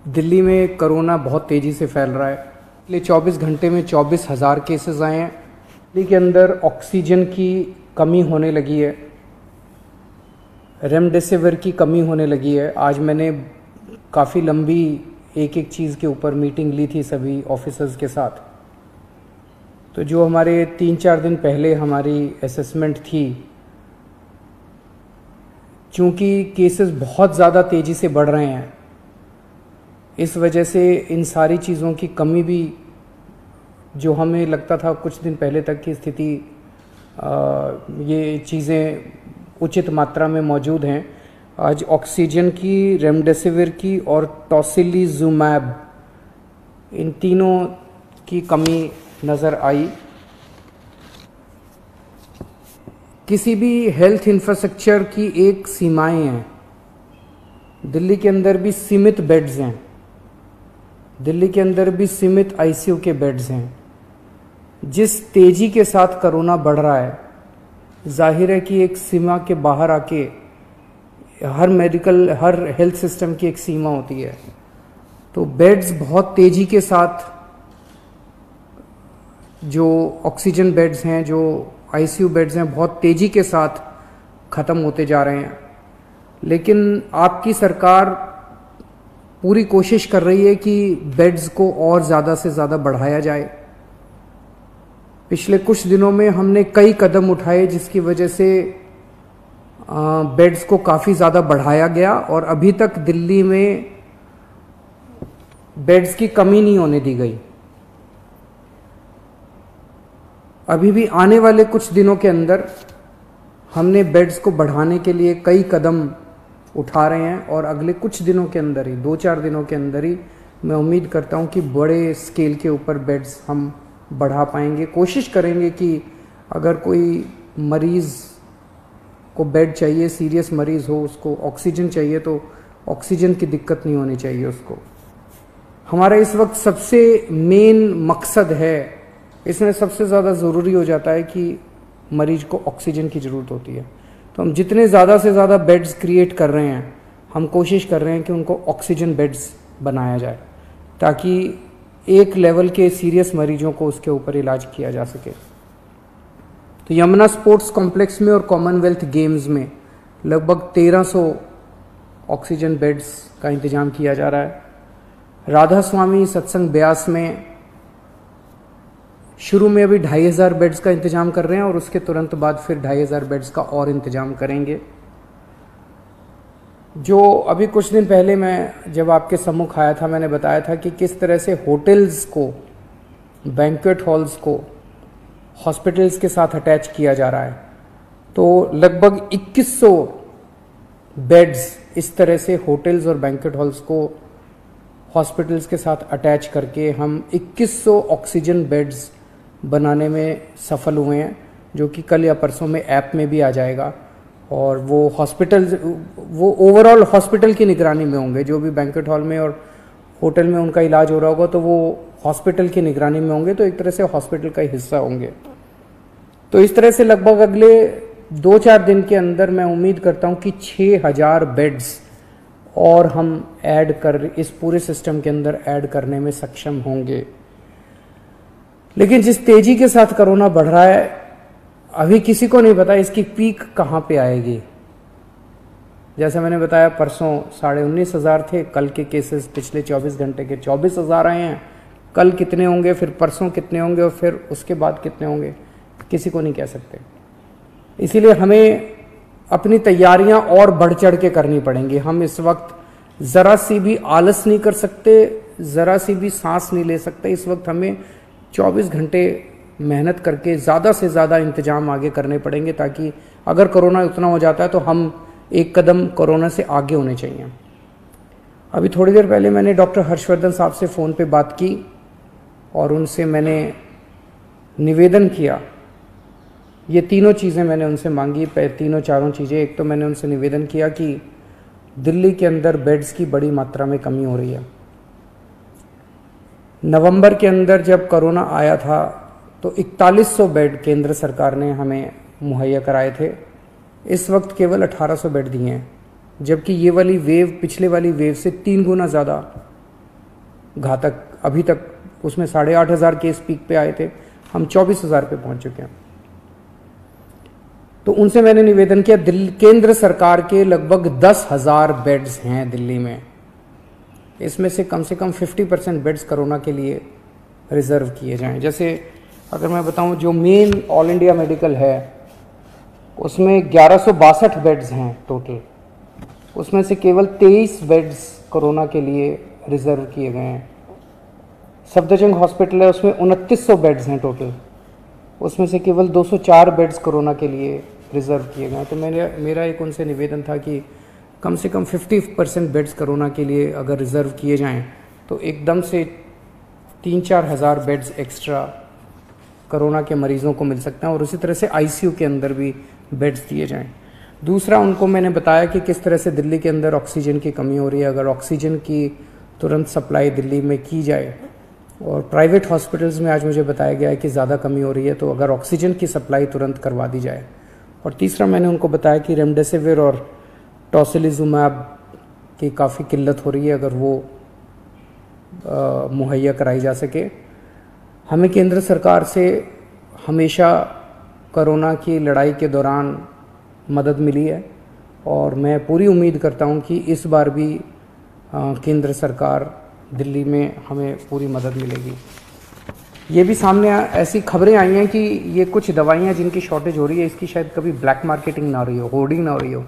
दिल्ली में कोरोना बहुत तेज़ी से फैल रहा है। पिछले 24 घंटे में 24,000 केसेस आए हैं। दिल्ली के अंदर ऑक्सीजन की कमी होने लगी है, रेमडेसिविर की कमी होने लगी है। आज मैंने काफ़ी लंबी एक एक चीज़ के ऊपर मीटिंग ली थी सभी ऑफिसर्स के साथ। तो जो हमारे 3-4 दिन पहले हमारी असेसमेंट थी, चूँकि केसेस बहुत ज़्यादा तेज़ी से बढ़ रहे हैं, इस वजह से इन सारी चीज़ों की कमी भी, जो हमें लगता था कुछ दिन पहले तक की स्थिति ये चीज़ें उचित मात्रा में मौजूद हैं, आज ऑक्सीजन की, रेमडेसिविर की और टोसिलीजुमैब, इन तीनों की कमी नज़र आई। किसी भी हेल्थ इंफ्रास्ट्रक्चर की एक सीमाएं हैं। दिल्ली के अंदर भी सीमित बेड्स हैं, दिल्ली के अंदर भी सीमित आईसीयू के बेड्स हैं। जिस तेज़ी के साथ कोरोना बढ़ रहा है, जाहिर है कि एक सीमा के बाहर आके हर हेल्थ सिस्टम की एक सीमा होती है। तो बेड्स बहुत तेज़ी के साथ, जो ऑक्सीजन बेड्स हैं, जो आईसीयू बेड्स हैं, बहुत तेज़ी के साथ ख़त्म होते जा रहे हैं। लेकिन आपकी सरकार पूरी कोशिश कर रही है कि बेड्स को और ज़्यादा से ज़्यादा बढ़ाया जाए। पिछले कुछ दिनों में हमने कई कदम उठाए जिसकी वजह से बेड्स को काफ़ी ज़्यादा बढ़ाया गया और अभी तक दिल्ली में बेड्स की कमी नहीं होने दी गई। अभी भी आने वाले कुछ दिनों के अंदर हमने बेड्स को बढ़ाने के लिए कई कदम उठा रहे हैं और अगले कुछ दिनों के अंदर ही, 2-4 दिनों के अंदर ही, मैं उम्मीद करता हूं कि बड़े स्केल के ऊपर बेड्स हम बढ़ा पाएंगे। कोशिश करेंगे कि अगर कोई मरीज़ को बेड चाहिए, सीरियस मरीज़ हो, उसको ऑक्सीजन चाहिए, तो ऑक्सीजन की दिक्कत नहीं होनी चाहिए उसको। हमारा इस वक्त सबसे मेन मकसद है, इसमें सबसे ज़्यादा ज़रूरी हो जाता है कि मरीज को ऑक्सीजन की ज़रूरत होती है। तो हम जितने ज़्यादा से ज़्यादा बेड्स क्रिएट कर रहे हैं, हम कोशिश कर रहे हैं कि उनको ऑक्सीजन बेड्स बनाया जाए ताकि एक लेवल के सीरियस मरीजों को उसके ऊपर इलाज किया जा सके। तो यमुना स्पोर्ट्स कॉम्प्लेक्स में और कॉमनवेल्थ गेम्स में लगभग 1300 ऑक्सीजन बेड्स का इंतज़ाम किया जा रहा है। राधा स्वामी सत्संग ब्यास में शुरू में अभी 2500 बेड्स का इंतजाम कर रहे हैं और उसके तुरंत बाद फिर 2500 बेड्स का और इंतजाम करेंगे। जो अभी कुछ दिन पहले मैं जब आपके सम्मुख आया था, मैंने बताया था कि किस तरह से होटल्स को, बैंक्वेट हॉल्स को हॉस्पिटल्स के साथ अटैच किया जा रहा है। तो लगभग 2100 बेड्स इस तरह से होटल्स और बैंक्वेट हॉल्स को हॉस्पिटल्स के साथ अटैच करके हम 2100 ऑक्सीजन बेड्स बनाने में सफल हुए हैं, जो कि कल या परसों में ऐप में भी आ जाएगा। और वो ओवरऑल हॉस्पिटल की निगरानी में होंगे। जो भी बैंक्वेट हॉल में और होटल में उनका इलाज हो रहा होगा तो वो हॉस्पिटल की निगरानी में होंगे, तो एक तरह से हॉस्पिटल का हिस्सा होंगे। तो इस तरह से लगभग अगले 2-4 दिन के अंदर मैं उम्मीद करता हूँ कि 6000 बेड्स और हम इस पूरे सिस्टम के अंदर ऐड करने में सक्षम होंगे। लेकिन जिस तेजी के साथ कोरोना बढ़ रहा है, अभी किसी को नहीं पता इसकी पीक कहाँ पे आएगी। जैसे मैंने बताया, परसों 19,500 थे, कल के केसेस पिछले 24 घंटे के 24,000 आए हैं। कल कितने होंगे, फिर परसों कितने होंगे और फिर उसके बाद कितने होंगे, किसी को नहीं कह सकते। इसीलिए हमें अपनी तैयारियां और बढ़ चढ़ के करनी पड़ेंगी। हम इस वक्त ज़रा सी भी आलस नहीं कर सकते, ज़रा सी भी सांस नहीं ले सकते। इस वक्त हमें 24 घंटे मेहनत करके ज़्यादा से ज़्यादा इंतजाम आगे करने पड़ेंगे, ताकि अगर कोरोना उतना हो जाता है तो हम एक कदम कोरोना से आगे होने चाहिए। अभी थोड़ी देर पहले मैंने डॉक्टर हर्षवर्धन साहब से फ़ोन पे बात की और उनसे मैंने निवेदन किया। ये तीनों चीज़ें मैंने उनसे मांगी, तीनों चारों चीज़ें। एक तो मैंने उनसे निवेदन किया कि दिल्ली के अंदर बेड्स की बड़ी मात्रा में कमी हो रही है। नवंबर के अंदर जब कोरोना आया था तो 4100 बेड केंद्र सरकार ने हमें मुहैया कराए थे। इस वक्त केवल 1800 बेड दिए हैं, जबकि ये वाली वेव पिछले वाली वेव से 3 गुना ज़्यादा घातक, अभी तक उसमें 8,500 केस पीक पे आए थे, हम 24,000 पे पहुंच चुके हैं। तो उनसे मैंने निवेदन किया, केंद्र सरकार के लगभग 10,000 बेड्स हैं दिल्ली में, इसमें से कम 50% बेड्स कोरोना के लिए रिजर्व किए जाएं। जैसे अगर मैं बताऊं, जो मेन ऑल इंडिया मेडिकल है उसमें 1162 बेड्स हैं टोटल, उसमें से केवल 23 बेड्स कोरोना के लिए रिजर्व किए गए हैं। सफदरजंग हॉस्पिटल है, उसमें 2900 बेड्स हैं टोटल, उसमें से केवल 204 बेड्स कोरोना के लिए रिजर्व किए गए हैं। तो मेरा एक उनसे निवेदन था कि कम से कम 50% बेड्स कोरोना के लिए अगर रिजर्व किए जाएं तो एकदम से 3-4 हज़ार बेड्स एक्स्ट्रा कोरोना के मरीजों को मिल सकते हैं, और उसी तरह से आईसीयू के अंदर भी बेड्स दिए जाएं। दूसरा, उनको मैंने बताया कि किस तरह से दिल्ली के अंदर ऑक्सीजन की कमी हो रही है, अगर ऑक्सीजन की तुरंत सप्लाई दिल्ली में की जाए, और प्राइवेट हॉस्पिटल्स में आज मुझे बताया गया है कि ज़्यादा कमी हो रही है, तो अगर ऑक्सीजन की सप्लाई तुरंत करवा दी जाए। और तीसरा, मैंने उनको बताया कि रेमडेसिविर और टोसिलिजुमैब की काफ़ी किल्लत हो रही है, अगर वो मुहैया कराई जा सके। हमें केंद्र सरकार से हमेशा कोरोना की लड़ाई के दौरान मदद मिली है, और मैं पूरी उम्मीद करता हूं कि इस बार भी केंद्र सरकार दिल्ली में हमें पूरी मदद मिलेगी। ये भी सामने ऐसी खबरें आई हैं कि ये कुछ दवाइयाँ जिनकी शॉर्टेज हो रही है, इसकी शायद कभी ब्लैक मार्केटिंग ना हो रही हो, होर्डिंग ना हो रही हो।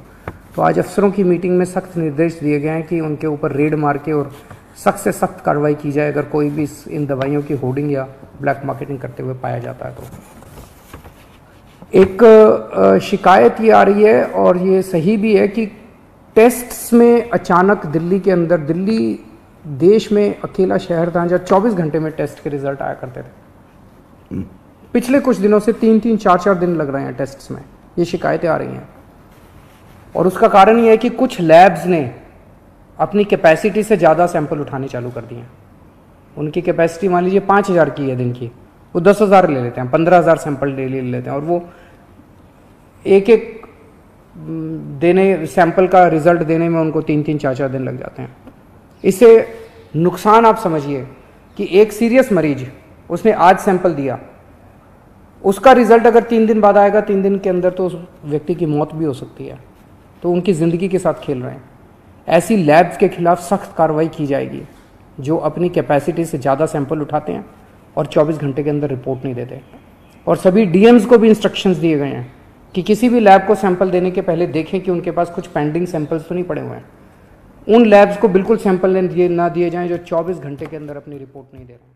तो आज अफसरों की मीटिंग में सख्त निर्देश दिए गए हैं कि उनके ऊपर रेड मार के और सख्त से सख्त कार्रवाई की जाए अगर कोई भी इन दवाइयों की होर्डिंग या ब्लैक मार्केटिंग करते हुए पाया जाता है। तो एक शिकायत ये आ रही है, और ये सही भी है, कि टेस्ट्स में अचानक दिल्ली के अंदर, दिल्ली देश में अकेला शहर था जहाँ 24 घंटे में टेस्ट के रिजल्ट आया करते थे। पिछले कुछ दिनों से 3-3, 4-4 दिन लग रहे हैं टेस्ट्स में, ये शिकायतें आ रही हैं। और उसका कारण ये है कि कुछ लैब्स ने अपनी कैपेसिटी से ज़्यादा सैंपल उठाने चालू कर दिए हैं। उनकी कैपेसिटी मान लीजिए 5,000 की है दिन की, वो 10,000 ले लेते हैं, 15,000 सैंपल डेली ले लेते हैं, और वो एक देने सैंपल का रिजल्ट देने में उनको 3-3, 4-4 दिन लग जाते हैं। इससे नुकसान आप समझिए कि एक सीरियस मरीज, उसने आज सैंपल दिया, उसका रिजल्ट अगर 3 दिन बाद आएगा, 3 दिन के अंदर तो उस व्यक्ति की मौत भी हो सकती है। तो उनकी ज़िंदगी के साथ खेल रहे हैं। ऐसी लैब्स के खिलाफ सख्त कार्रवाई की जाएगी जो अपनी कैपेसिटी से ज़्यादा सैंपल उठाते हैं और 24 घंटे के अंदर रिपोर्ट नहीं देते। और सभी डीएम्स को भी इंस्ट्रक्शंस दिए गए हैं कि किसी भी लैब को सैंपल देने के पहले देखें कि उनके पास कुछ पेंडिंग सैंपल्स तो नहीं पड़े हुए हैं। उन लैब्स को बिल्कुल सैंपल ना दिए जाएं जो 24 घंटे के अंदर अपनी रिपोर्ट नहीं दे रहे हैं।